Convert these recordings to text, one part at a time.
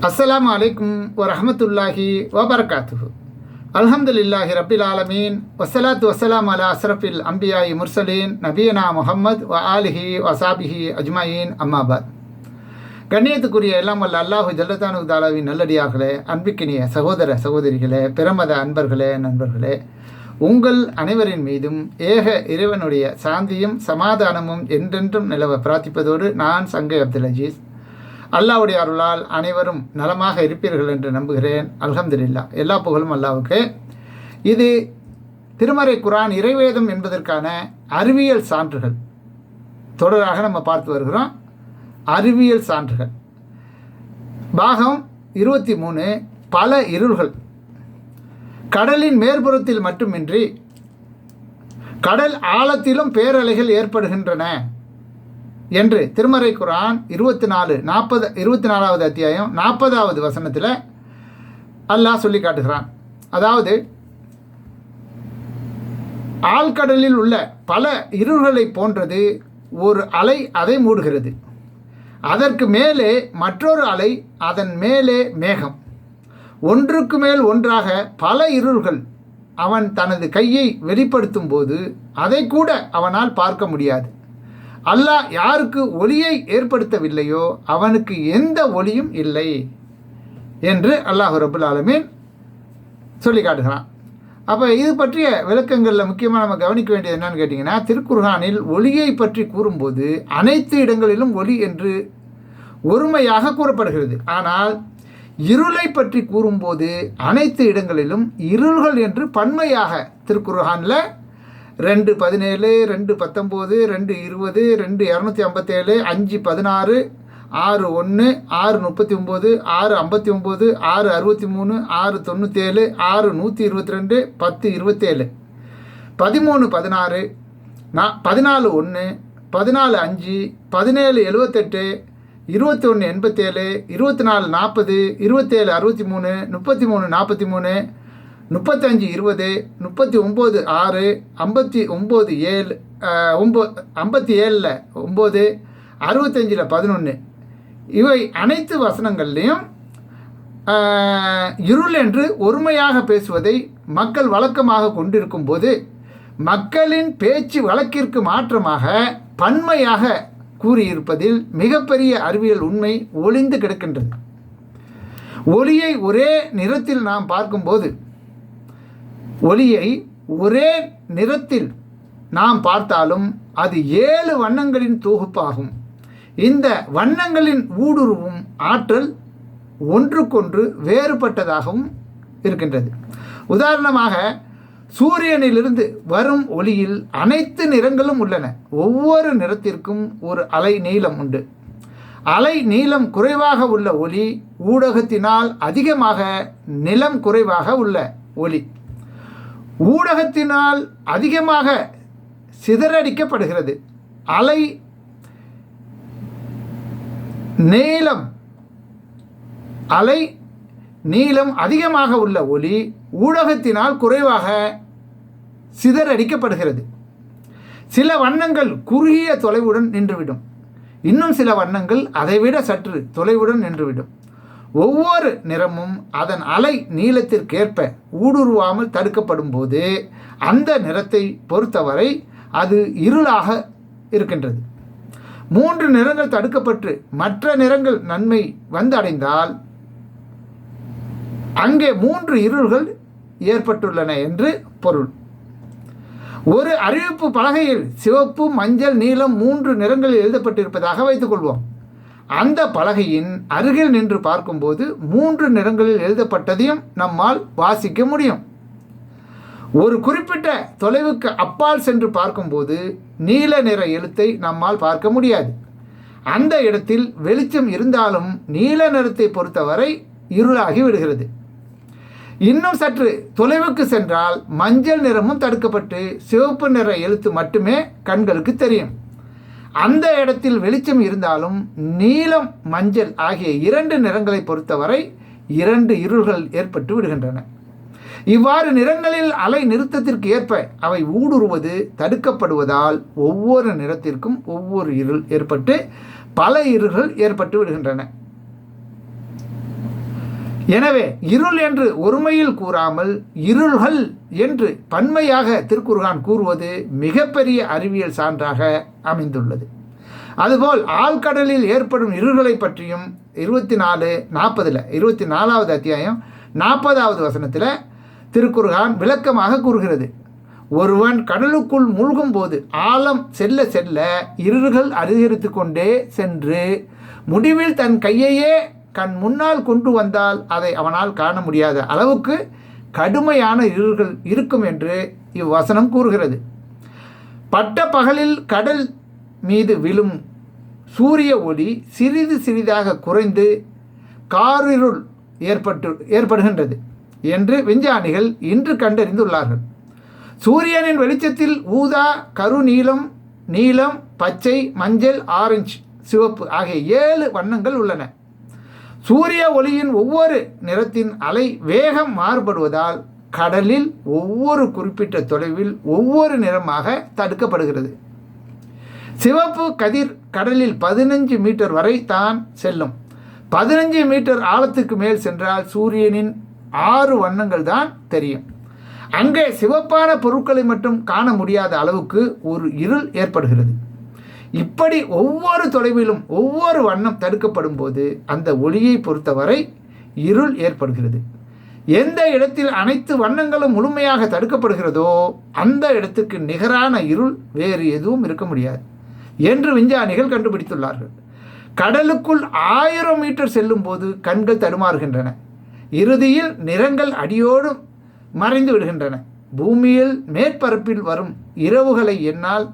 அஸ்ஸலாமு அலைக்கும் வரஹ்மத்துல்லாஹி வபரகாத்துஹு. அல்ஹம்துலில்லாஹி ரப்பில் ஆலமீன். வஸ்ஸலாத்து வஸ்ஸலாம் அலா அஸ்ரஃபில் அம்பியாயி முர்சலீன் நபியனா முஹம்மத் வ ஆலிஹி வசாபிஹி அஜ்மாயின். அம்மாபாத். கண்ணியத்துக்குரிய எல்லாம் வல்ல அல்லாஹு ஜல்லதானு தாலாவின் நல்லடியார்களே, அன்பிக்கினிய சகோதர சகோதரிகளே, பிரமத அன்பர்களே, நண்பர்களே, உங்கள் அனைவரின் மீதும் ஏக இறைவனுடைய சாந்தியும் சமாதானமும் என்றென்றும் நிலவ பிரார்த்திப்பதோடு நான் சங்கை அப்துல் அஜீஸ். அல்லாஹ்வுடைய அருளால் அனைவரும் நலமாக இருப்பீர்கள் என்று நம்புகிறேன். அல்ஹம்துலில்லாஹ். எல்லா புகழும் அல்லாஹ்வுக்கு. இது திருமறை குர்ஆன் இறைவேதம் என்பதற்கான அறிவியல் சான்றுகள் தொடராக நம்ம பார்த்து வருகிறோம். அறிவியல் சான்றுகள் பாகம் 23. பல இருள்கள். கடலின் மேற்புறத்தில் மட்டுமின்றி கடல் ஆழத்திலும் பேரலைகள் ஏற்படுகின்றன என்று திருமறை குர்ஆன் 24வது அத்தியாயம் 40வது வசனத்தில் அல்லாஹ் சொல்லி காட்டுகிறான். அதாவது ஆழ்கடலில் உள்ள பல இருள்களை போன்றது ஒரு அலை அதை மூடுகிறது. அதற்கு மேலே மற்றொரு அலை, அதன் மேலே மேகம். ஒன்றுக்கு மேல் ஒன்றாக பல இருள்கள். அவன் தனது கையை வெளிப்படுத்தும் போது அதை கூட அவனால் பார்க்க முடியாது. அல்லாஹ் யாருக்கு ஒளியை ஏற்படுத்தவில்லையோ அவனுக்கு எந்த ஒளியும் இல்லை என்று அல்லாஹ் ரப்புல் ஆலமீன் சொல்லி காட்டுகிறான். அப்போ இது பற்றிய விளக்கங்களில் முக்கியமாக நம்ம கவனிக்க வேண்டியது என்னன்னு கேட்டிங்கன்னா, திருக்குர்ஆனில் ஒளியை பற்றி கூறும்போது அனைத்து இடங்களிலும் ஒளி என்று ஒருமையாக கூறப்படுகிறது. ஆனால் இருளை பற்றி கூறும்போது அனைத்து இடங்களிலும் இருள்கள் என்று பன்மையாக திருக்குர்ஆனில் 2:17, 2:19, 2:20, 2:257, 5:16, 6:1, 6:39, 6:59, 6:63, 6:97, 6:122, 10:27, 13:16, 14:1, 14:5, 17:78, 21:87, 24:40, 27:63, 33:43, 35:20, 39:6, 59:7, 57:9, 65:11 இவை அனைத்து வசனங்கள்லையும் இருள் என்று ஒருமையாக பேசுவதை மக்கள் வழக்கமாக கொண்டிருக்கும் போது, மக்களின் பேச்சு வழக்கிற்கு மாற்றமாக பன்மையாக கூறியிருப்பதில் மிகப்பெரிய அறிவியல் உண்மை ஒளிந்து கிடக்கின்றது. ஒளியை ஒரே நிறத்தில் நாம் பார்க்கும்போது, ஒளியை ஒரே நிறத்தில் நாம் பார்த்தாலும் அது 7 வண்ணங்களின் தொகுப்பாகும். இந்த வண்ணங்களின் ஊடுருவும் ஆற்றல் ஒன்றுக்கொன்று வேறுபட்டதாகவும் இருக்கின்றது. உதாரணமாக, சூரியனிலிருந்து வரும் ஒளியில் அனைத்து நிறங்களும் உள்ளன. ஒவ்வொரு நிறத்திற்கும் ஒரு அலை நீளம் உண்டு. அலை நீளம் குறைவாக உள்ள ஒளி ஊடகத்தினால் அதிகமாக நிலம் குறைவாக உள்ள ஒளி ஊடகத்தினால் அதிகமாக சிதறடிக்கப்படுகிறது. அலை நீளம் அதிகமாக உள்ள ஒளி ஊடகத்தினால் குறைவாக சிதறடிக்கப்படுகிறது. சில வண்ணங்கள் குறுகிய தொலைவுடன் நின்றுவிடும். இன்னும் சில வண்ணங்கள் அதைவிட சற்று தொலைவுடன் நின்றுவிடும். ஒவ்வொரு நிறமும் அதன் அலை நீளத்திற்கேற்ப ஊடுருவாமல் தடுக்கப்படும் போது அந்த நிறத்தை பொறுத்தவரை அது இருளாக இருக்கின்றது. 3 நிறங்கள் தடுக்கப்பட்டு மற்ற நிறங்கள் நன்மை வந்தடைந்தால் அங்கே 3 இருள்கள் ஏற்பட்டுள்ளன என்று பொருள். ஒரு அறிவிப்பு பலகையில் சிவப்பு, மஞ்சள், நீலம் 3 நிறங்களில் எழுதப்பட்டிருப்பதாக வைத்துக்கொள்வோம். அந்த பலகையின் அருகில் நின்று பார்க்கும்போது 3 நிறங்களில் எழுதப்பட்டதையும் நம்மால் வாசிக்க முடியும். ஒரு குறிப்பிட்ட தொலைவுக்கு அப்பால் சென்று பார்க்கும்போது நீல நிற எழுத்தை நம்மால் பார்க்க முடியாது. அந்த இடத்தில் வெளிச்சம் இருந்தாலும் நீல நிறத்தை பொறுத்தவரை இருளாகி விடுகிறது. இன்னும் சற்று தொலைவுக்கு சென்றால் மஞ்சள் நிறமும் தடுக்கப்பட்டு சிவப்பு நிற எழுத்து மட்டுமே கண்களுக்கு தெரியும். அந்த இடத்தில் வெளிச்சம் இருந்தாலும் நீலம், மஞ்சள் ஆகிய 2 நிறங்களை பொறுத்தவரை 2 இருள்கள் ஏற்பட்டு விடுகின்றன. இவ்வாறு நிறங்களில் அலை நிறுத்தத்திற்கு ஏற்ப அவை ஊடுருவது தடுக்கப்படுவதால் ஒவ்வொரு நிறத்திற்கும் ஒவ்வொரு இருள் ஏற்பட்டு பல இருள்கள் ஏற்பட்டு விடுகின்றன. எனவே இருள் என்று ஒருமையில் கூறாமல் இருள்கள் என்று பன்மையாக திருக்குர்ஆன் கூறுவது மிகப்பெரிய அறிவியல் சான்றாக அமைந்துள்ளது. அதுபோல் ஆழ்கடலில் ஏற்படும் இருள்களை பற்றியும் 24வது அத்தியாயம் 40வது வசனத்தில் திருக்குர்ஆன் விளக்கமாக கூறுகிறது. ஒருவன் கடலுக்குள் மூழ்கும் போது ஆழம் செல்ல செல்ல இருள்கள் அதிகரித்து கொண்டே சென்று முடிவில் தன் கையையே கண் முன்னால் கொண்டு வந்தால் அதை அவனால் காண முடியாத அளவுக்கு கடுமையான இருள்கள் இருக்கும் என்று இவ்வசனம் கூறுகிறது. பட்ட பகலில் கடல் மீது விழும் சூரிய ஒளி சிறிது சிறிதாக குறைந்து காரிருள் ஏற்படுகின்றது என்று விஞ்ஞானிகள் இன்று கண்டறிந்துள்ளார்கள். சூரியனின் வெளிச்சத்தில் ஊதா, கருநீலம், நீலம், பச்சை, மஞ்சள், ஆரஞ்சு, சிவப்பு ஆகிய 7 வண்ணங்கள் உள்ளன. சூரிய ஒளியின் ஒவ்வொரு நிறத்தின் அலை வேகம் மாறுபடுவதால் கடலில் ஒவ்வொரு குறிப்பிட்ட தொலைவில் ஒவ்வொரு நிறமாக தடுக்கப்படுகிறது. சிவப்பு கதிர் கடலில் 15 மீட்டர் வரை தான் செல்லும். 15 மீட்டர் ஆழத்துக்கு மேல் சென்றால் சூரியனின் 6 வண்ணங்கள் தான் தெரியும். அங்கே சிவப்பான பொருட்களை மட்டும் காண முடியாத அளவுக்கு ஒரு இருள் ஏற்படுகிறது. இப்படி ஒவ்வொரு தொலைவிலும் ஒவ்வொரு வண்ணம் தடுக்கப்படும் போது அந்த ஒளியை பொறுத்தவரை இருள் ஏற்படுகிறது. எந்த இடத்தில் அனைத்து வண்ணங்களும் முழுமையாக தடுக்கப்படுகிறதோ அந்த இடத்துக்கு நிகரான இருள் வேறு எதுவும் இருக்க முடியாது என்று விஞ்ஞானிகள் கண்டுபிடித்துள்ளார்கள். கடலுக்குள் 1000 மீட்டர் செல்லும் போது கண்கள் தடுமாறுகின்றன. இறுதியில் நிறங்கள் அடியோடு மறைந்து விடுகின்றன. பூமியில் மேற்பரப்பில் வரும் இரவுகளை என்னால்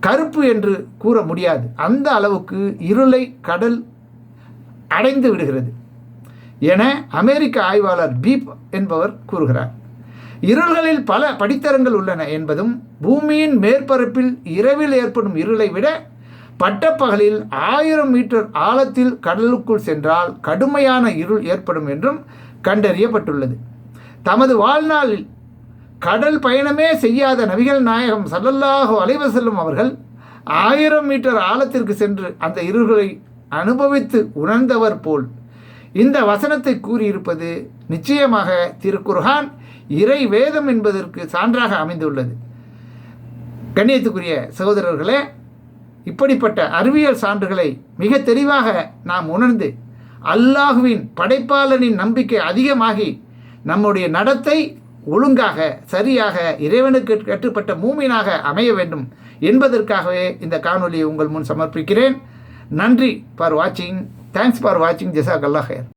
கருப்பு என்று கூற முடியாது. அந்த அளவுக்கு இருளை கடல் அடைந்து விடுகிறது என அமெரிக்க ஆய்வாளர் பீப் என்பவர் கூறுகிறார். இருள்களில் பல படித்தரங்கள் உள்ளன என்பதும் பூமியின் மேற்பரப்பில் இரவில் ஏற்படும் இருளை விட பட்டப்பகலில் 1000 மீட்டர் ஆழத்தில் கடலுக்குள் சென்றால் கடுமையான இருள் ஏற்படும் என்றும் கண்டறியப்பட்டுள்ளது. தமது வாழ்நாளில் கடல் பயணமே செய்யாத நபிகள் நாயகம் ஸல்லல்லாஹு அலைஹி வஸல்லம் அவர்கள் 1000 மீட்டர் ஆழத்திற்கு சென்று அந்த இருள்களை அனுபவித்து உணர்ந்தவர் போல் இந்த வசனத்தை கூறியிருப்பது நிச்சயமாக திருக்குர்ஆன் இறை வேதம் என்பதற்கு சான்றாக அமைந்துள்ளது. கண்ணியத்துக்குரிய சகோதரர்களே, இப்படிப்பட்ட அறிவியல் சான்றுகளை மிக தெளிவாக நாம் உணர்ந்து அல்லாஹுவின் படைப்பாளனின் நம்பிக்கை அதிகமாகி நம்முடைய நடத்தை ஒழுங்காக சரியாக இறைவனுக்கு கட்டுப்பட்ட மூமினாக அமைய வேண்டும் என்பதற்காகவே இந்த காணொலியை உங்கள் முன் சமர்ப்பிக்கிறேன். நன்றி ஃபார் வாட்சிங். தேங்க்ஸ் ஃபார் வாட்சிங். ஜஸாக்கல்லாஹ் ஹைர்.